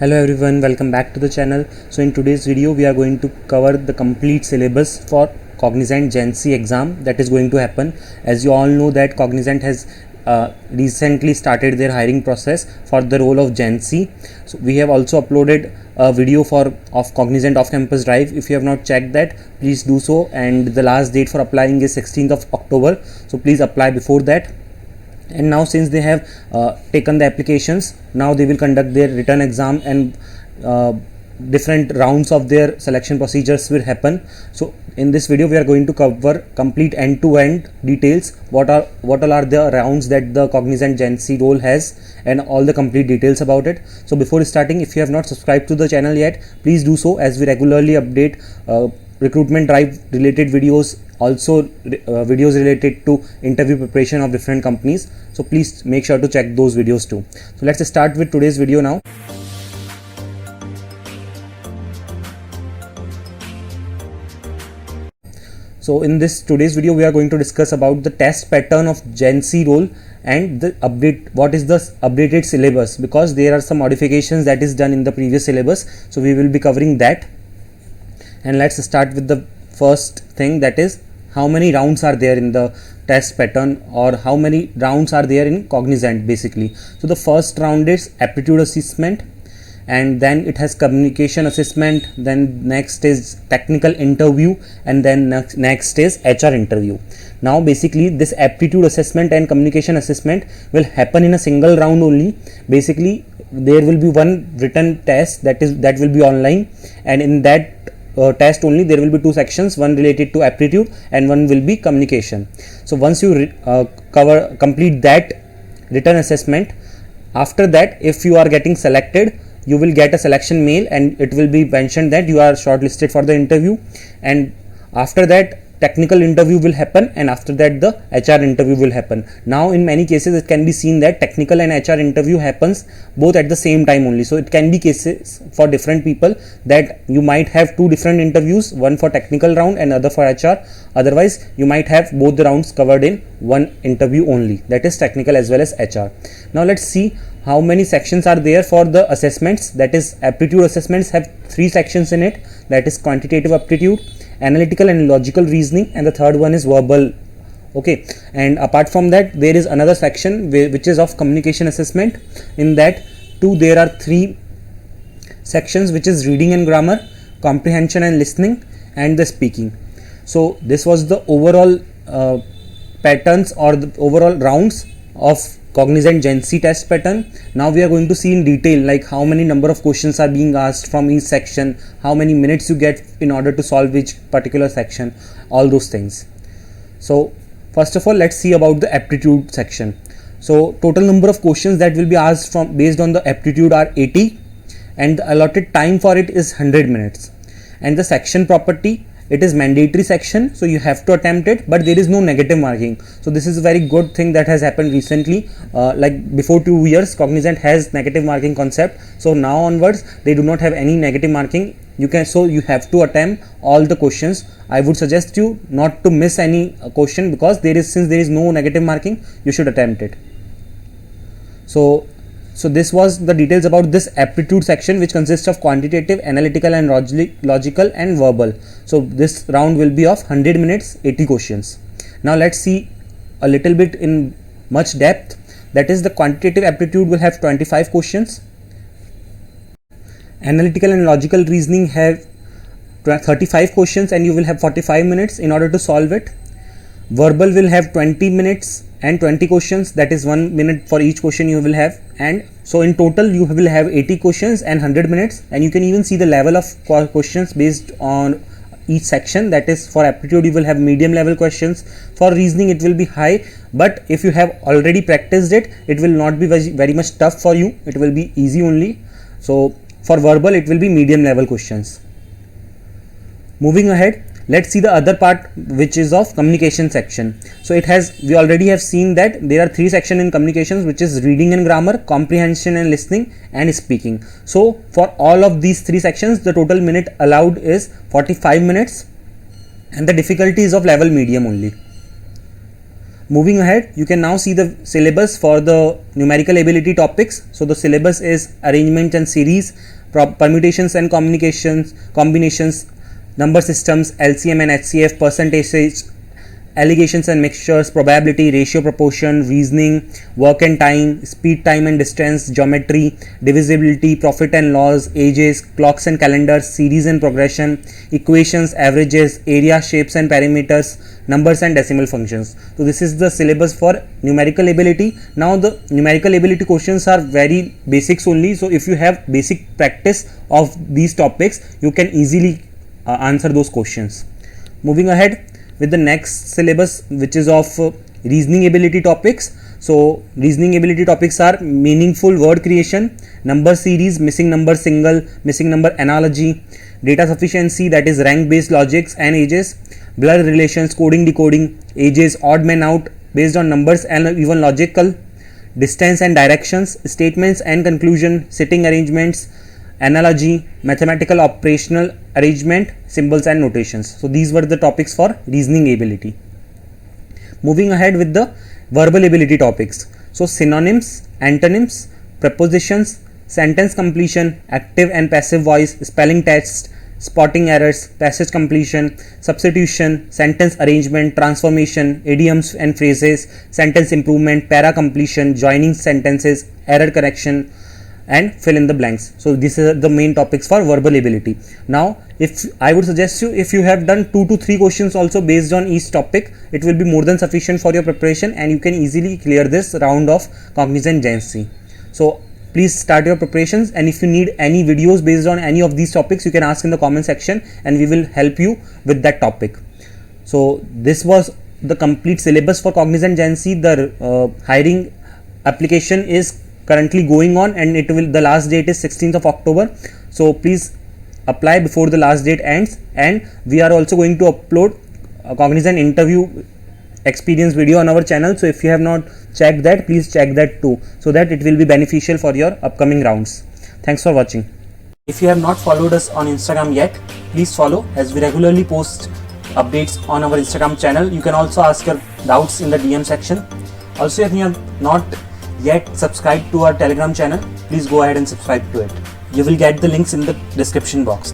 Hello everyone, welcome back to the channel. So in today's video we are going to cover the complete syllabus for Cognizant Gen C exam that is going to happen. As you all know that Cognizant has recently started their hiring process for the role of Gen C. So we have also uploaded a video of Cognizant off campus drive. If you have not checked that, please do so, and the last date for applying is 16th of October, so please apply before that. And now since they have taken the applications, now they will conduct their written exam, and different rounds of their selection procedures will happen. So in this video we are going to cover complete end-to-end details, what all are the rounds that the Cognizant Gen C role has, and all the complete details about it. So before starting, if you have not subscribed to the channel yet, please do so, as we regularly update recruitment drive related videos, also videos related to interview preparation of different companies. So please make sure to check those videos too. So let's start with today's video now. So in today's video we are going to discuss about the test pattern of Gen C role and the what is the updated syllabus, because there are some modifications that is done in the previous syllabus. So we will be covering that. And let's start with the first thing, that is how many rounds are there in the test pattern, or how many rounds are there in Cognizant basically. So the first round is aptitude assessment, and then it has communication assessment, then next is technical interview, and then next is HR interview. Now basically this aptitude assessment and communication assessment will happen in a single round only. Basically there will be one written test that will be online, and in that test only there will be two sections, one related to aptitude and one will be communication. So once you complete that written assessment, after that if you are getting selected, you will get a selection mail and it will be mentioned that you are shortlisted for the interview, and after that technical interview will happen, and after that the HR interview will happen. Now in many cases it can be seen that technical and HR interview happens both at the same time only. So it can be cases for different people that you might have two different interviews, one for technical round and other for HR. Otherwise you might have both the rounds covered in one interview only, that is technical as well as HR. Now let's see how many sections are there for the assessments. That is, aptitude assessments have 3 sections in it, that is quantitative aptitude, analytical and logical reasoning, and the third one is verbal. Okay, and apart from that there is another section which is of communication assessment. In that too there are 3 sections, which is reading and grammar, comprehension and listening, and the speaking. So this was the overall patterns or the overall rounds of Cognizant Gen C test pattern. Now we are going to see in detail like how many number of questions are being asked from each section, how many minutes you get in order to solve each particular section, all those things. So first of all let's see about the aptitude section. So total number of questions that will be asked from based on the aptitude are 80, and the allotted time for it is 100 minutes. And the section property, it is mandatory section, so you have to attempt it, but there is no negative marking. So this is a very good thing that has happened recently. Like before 2 years Cognizant has negative marking concept, so now onwards they do not have any negative marking. You have to attempt all the questions. I would suggest you not to miss any question, because since there is no negative marking, you should attempt it. So this was the details about this aptitude section, which consists of quantitative, analytical and logical and verbal. So this round will be of 100 minutes, 80 questions. Now let's see a little bit in much depth. That is, the quantitative aptitude will have 25 questions. Analytical and logical reasoning have 35 questions, and you will have 45 minutes in order to solve it. Verbal will have 20 minutes and 20 questions, that is 1 minute for each question you will have, and so in total you will have 80 questions and 100 minutes. And you can even see the level of questions based on each section. That is, for aptitude you will have medium level questions, for reasoning it will be high, but if you have already practiced it, it will not be very much tough for you, it will be easy only. So for verbal it will be medium level questions. Moving ahead, let's see the other part, which is of communication section. So we already have seen that there are 3 sections in communications, which is reading and grammar, comprehension and listening, and speaking. So for all of these 3 sections the total minute allowed is 45 minutes, and the difficulty is of level medium only. Moving ahead, you can now see the syllabus for the numerical ability topics. So the syllabus is arrangement and series, permutations and combinations, number systems, LCM and HCF, percentages, allegations and mixtures, probability, ratio, proportion, reasoning, work and time, speed, time and distance, geometry, divisibility, profit and loss, ages, clocks and calendars, series and progression, equations, averages, area, shapes and perimeters, numbers and decimal functions. So this is the syllabus for numerical ability. Now the numerical ability questions are very basics only. So if you have basic practice of these topics, you can easily answer those questions. Moving ahead with the next syllabus, which is of reasoning ability topics. So reasoning ability topics are meaningful word creation, number series, missing number single, missing number analogy, data sufficiency, that is rank based logics and ages, blur relations, coding decoding, ages, odd man out based on numbers and even logical, distance and directions, statements and conclusion, sitting arrangements, analogy, mathematical operational arrangement, symbols and notations. So these were the topics for reasoning ability. Moving ahead with the verbal ability topics. So synonyms, antonyms, prepositions, sentence completion, active and passive voice, spelling test, spotting errors, passage completion, substitution, sentence arrangement, transformation, idioms and phrases, sentence improvement, para completion, joining sentences, error correction, and fill in the blanks. So these are the main topics for verbal ability. Now if I would suggest you, if you have done 2 to 3 questions also based on each topic, it will be more than sufficient for your preparation and you can easily clear this round of Cognizant Gen C. So please start your preparations, and if you need any videos based on any of these topics, you can ask in the comment section and we will help you with that topic. So this was the complete syllabus for Cognizant Gen C. The hiring application is currently going on and the last date is 16th of October. So please apply before the last date ends, and we are also going to upload a Cognizant interview experience video on our channel. So if you have not checked that, please check that too, so that it will be beneficial for your upcoming rounds. Thanks for watching. If you have not followed us on Instagram yet, please follow, as we regularly post updates on our Instagram channel. You can also ask your doubts in the DM section. Also, if you have not yet subscribed to our Telegram channel, please go ahead and subscribe to it. You will get the links in the description box.